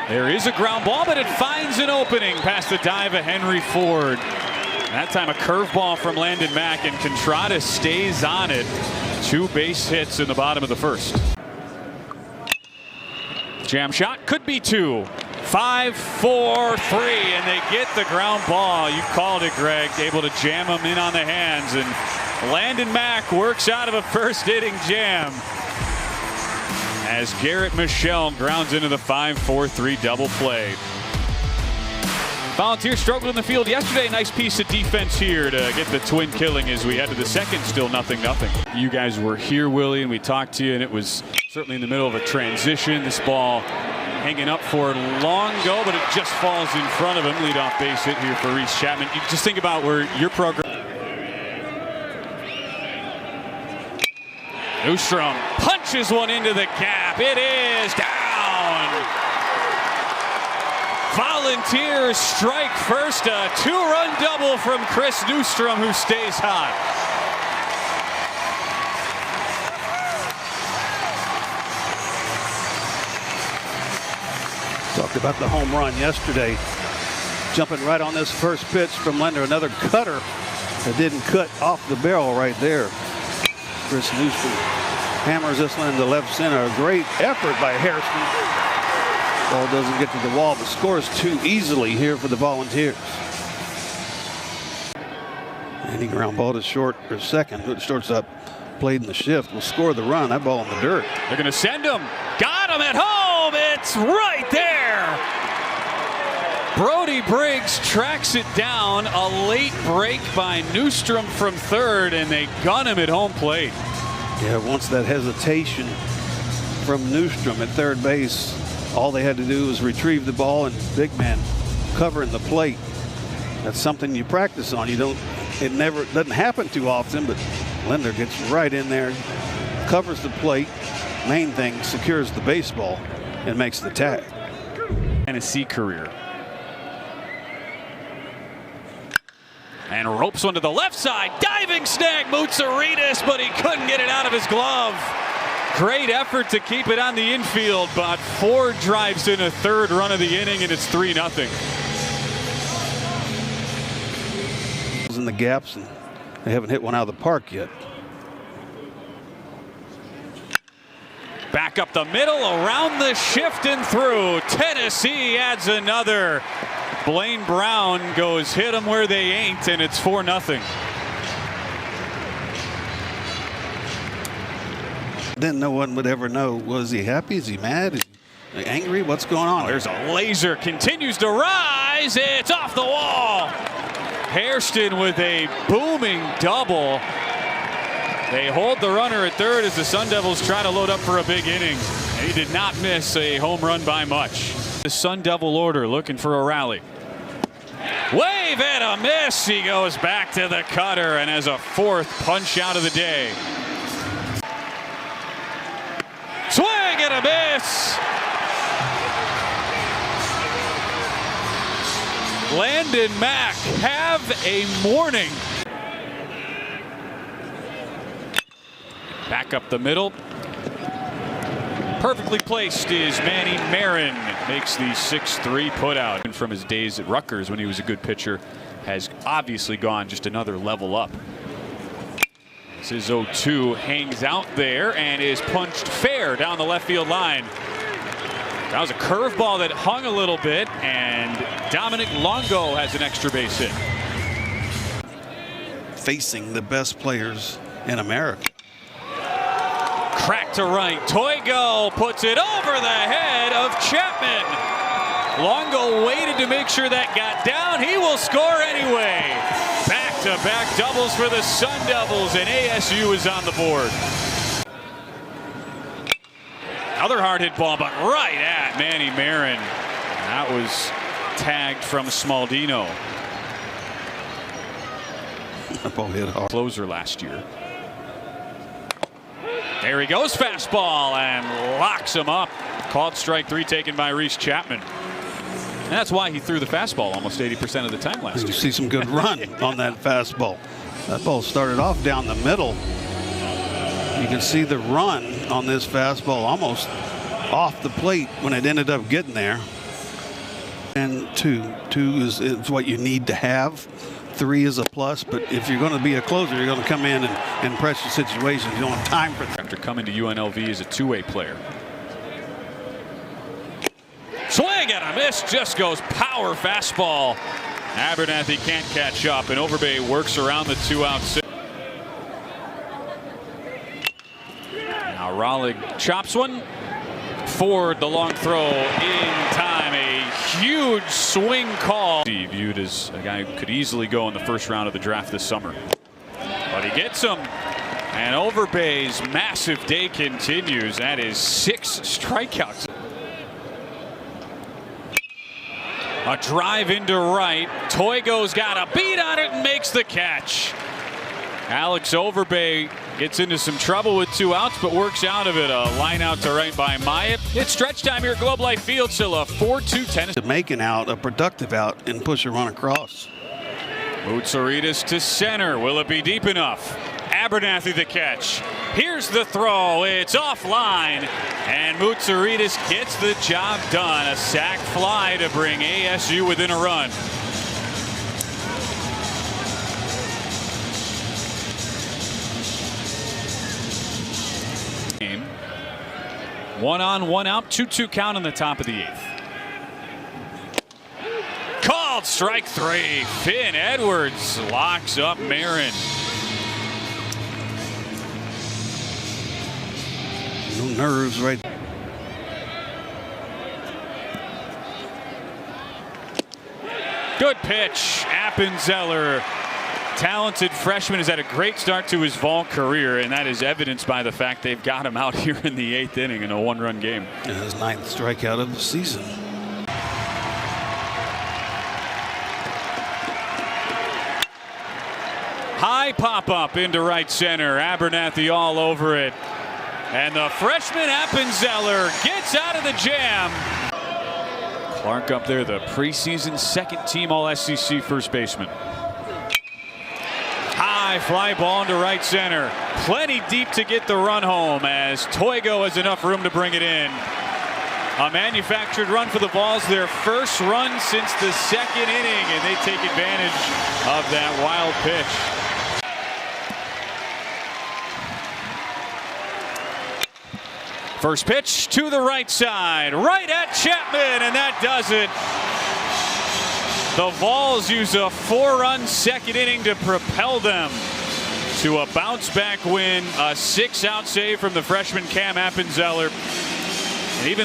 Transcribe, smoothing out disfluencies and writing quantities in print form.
There is a ground ball, but it finds an opening past the dive of Henry Ford. That time a curveball from Landon Mack, and Contreras stays on it. 2 base hits in the bottom of the first. Jam shot could be 2. 5, 4, 3, and they get the ground ball. You called it, Greg. Able to jam him in on the hands, and Landon Mack works out of a first inning jam as Garrett Michelle grounds into the 5-4-3 double play. Volunteers struggled in the field yesterday. Nice piece of defense here to get the twin killing as we head to the second. Still 0-0. You guys were here, Willie, and we talked to you, and it was certainly in the middle of a transition. This ball hanging up for long go, but it just falls in front of him. Leadoff base hit here for Reese Chapman. You just think about where your program. Newstrom punches one into the gap. It is down. Volunteers strike first. A 2-run double from Chris Newstrom, who stays hot. Talked about the home run yesterday. Jumping right on this first pitch from Lender. Another cutter that didn't cut off the barrel right there. Chris Newstrom hammers this one into left center. A great effort by Hairston. Ball doesn't get to the wall, but scores 2 easily here for the Volunteers. And he ground ball to short or second. The shortstop played in the shift. Will score the run. That ball in the dirt. They're going to send him. Got him at home. It's right there. Brody Briggs tracks it down. A late break by Newstrom from third, and they gun him at home plate. Yeah, once that hesitation from Newstrom at third base, all they had to do was retrieve the ball, and big man covering the plate. That's something you practice on. It never doesn't happen too often, but Linder gets right in there, covers the plate. Main thing, secures the baseball and makes the tag. Tennessee career. And ropes one to the left side. Diving snag, Moutsaritas, but he couldn't get it out of his glove. Great effort to keep it on the infield, but Ford drives in a 3rd run of the inning, and it's 3-0. In the gaps, and they haven't hit one out of the park yet. Back up the middle, around the shift and through. Tennessee adds another. Blaine Brown goes hit them where they ain't, and it's 4-0. Then no one would ever know. Was he happy? Is he mad? Is he angry? What's going on? There's a laser, continues to rise. It's off the wall. Hairston with a booming double. They hold the runner at third as the Sun Devils try to load up for a big inning. He did not miss a home run by much. The Sun Devil order looking for a rally. Wave and a miss. He goes back to the cutter and has a 4th punch out of the day. Swing and a miss. Landon Mack have a morning. Back up the middle. Perfectly placed is Manny Marin. Makes the 6-3 putout. From his days at Rutgers when he was a good pitcher, has obviously gone just another level up. This is 0-2, hangs out there and is punched fair down the left field line. That was a curveball that hung a little bit, and Dominic Longo has an extra base hit. Facing the best players in America. Crack to right. Toigo puts it over the head of Chapman. Longo waited to make sure that got down. He will score anyway. Back-to-back doubles for the Sun Devils, and ASU is on the board. Another hard hit ball, but right at Manny Marin. That was tagged from Smaldino. That ball hit hard. Closer last year. There he goes, fastball, and locks him up. Called strike 3 taken by Reese Chapman. And that's why he threw the fastball almost 80% of the time last year. You see some good run on that fastball. That ball started off down the middle. You can see the run on this fastball almost off the plate when it ended up getting there. And two is what you need to have. 3 is a plus, but if you're going to be a closer, you're going to come in and pressure situations. You don't have time for that. After coming to UNLV as a two-way player. Swing and a miss, just goes power fastball. Abernathy can't catch up, and Overbay works around the 2-out sit. Now Rollig chops one. Ford, the long throw in time. A huge swing call. Viewed as a guy who could easily go in the first round of the draft this summer. But he gets him. And Overbay's massive day continues. That is 6 strikeouts. A drive into right. Toigo's got a beat on it and makes the catch. Alex Overbay gets into some trouble with 2 outs, but works out of it. A line out to right by Myatt. It's stretch time here at Globe Life Field. Still a 4-2 tennis. To make an out, a productive out, and push a run across. Mutsaritas to center. Will it be deep enough? Abernathy the catch. Here's the throw. It's offline. And Mutsaritas gets the job done. A sac fly to bring ASU within a run. Game. 1 on, 1 out, 2-2 count in the top of the 8th. Called strike 3. Finn Edwards locks up Marin. No nerves right. Good pitch. Appenzeller, talented freshman, has had a great start to his Vol career, and that is evidenced by the fact they've got him out here in the 8th inning in a 1-run game. His 9th strikeout of the season. High pop-up into right center. Abernathy all over it. And the freshman Appenzeller gets out of the jam. Clark up there, the preseason 2nd team All-SEC first baseman. High fly ball into right center. Plenty deep to get the run home as Toigo has enough room to bring it in. A manufactured run for the Vols, their first run since the 2nd inning, and they take advantage of that wild pitch. First pitch to the right side, right at Chapman, and that does it. The Vols use a 4-run 2nd inning to propel them to a bounce-back win. A 6-out save from the freshman Cam Appenzeller.